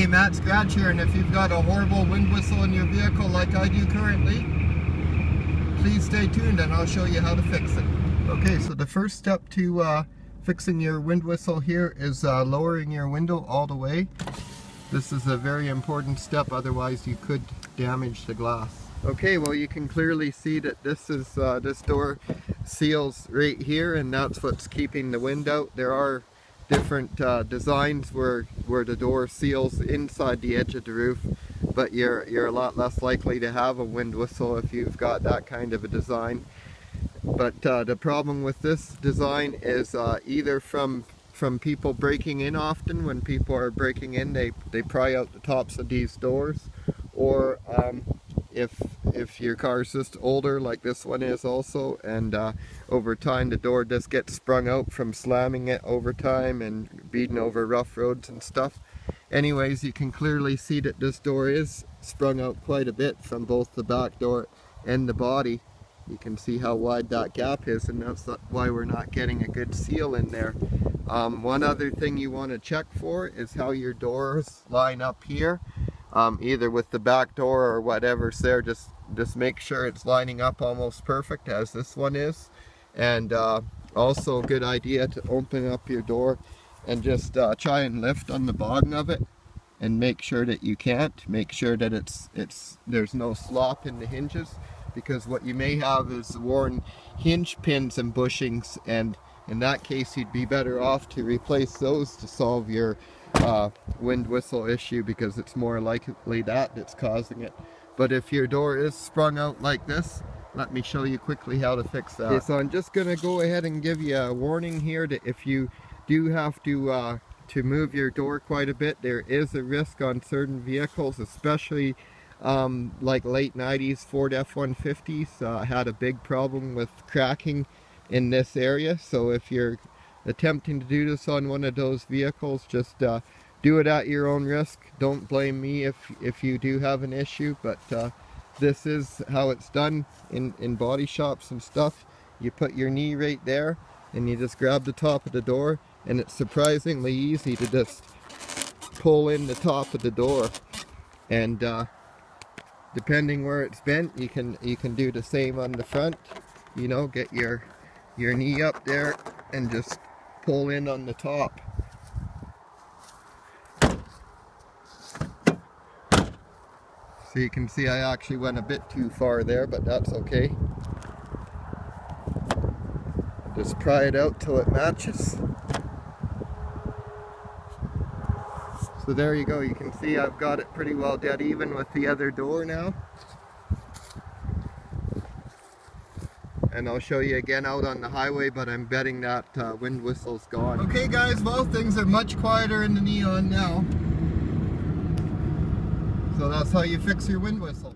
Hey, Matt Scratch here, and if you've got a horrible wind whistle in your vehicle like I do currently, please stay tuned and I'll show you how to fix it. Okay, so the first step to fixing your wind whistle here is lowering your window all the way. This is a very important step, otherwise you could damage the glass. Okay, well you can clearly see that this door seals right here, and that's what's keeping the wind out. There are different designs where the door seals inside the edge of the roof, but you're a lot less likely to have a wind whistle if you've got that kind of a design. But the problem with this design is either from people breaking in often. When people are breaking in, they pry out the tops of these doors, or if your car's just older like this one is also, and over time the door just gets sprung out from slamming it over time and beating over rough roads and stuff. Anyways, you can clearly see that this door is sprung out quite a bit from both the back door and the body. You can see how wide that gap is, and that's why we're not getting a good seal in there. One other thing you want to check for is how your doors line up here. Either with the back door or whatever's there, just make sure it's lining up almost perfect as this one is. And also a good idea to open up your door and just try and lift on the bottom of it, and make sure that you can't. Make sure that there's no slop in the hinges, because what you may have is worn hinge pins and bushings, and in that case you'd be better off to replace those to solve your wind whistle issue, because it's more likely that's causing it. But if your door is sprung out like this, let me show you quickly how to fix that. Okay, so I'm just going to go ahead and give you a warning here that if you do have to move your door quite a bit, there is a risk on certain vehicles, especially like late 90s Ford F-150s had a big problem with cracking in this area. So if you're attempting to do this on one of those vehicles, just do it at your own risk. Don't blame me if you do have an issue, but this is how it's done in body shops and stuff. You put your knee right there and you just grab the top of the door, and it's surprisingly easy to just pull in the top of the door, and depending where it's bent, you can do the same on the front. You know, get your knee up there and just pull in on the top. So you can see I actually went a bit too far there, but that's okay. Just pry it out till it matches. So there you go, you can see I've got it pretty well dead even with the other door now. And I'll show you again out on the highway, but I'm betting that wind whistle's gone. Okay guys, well, things are much quieter in the Neon now. So that's how you fix your wind whistle.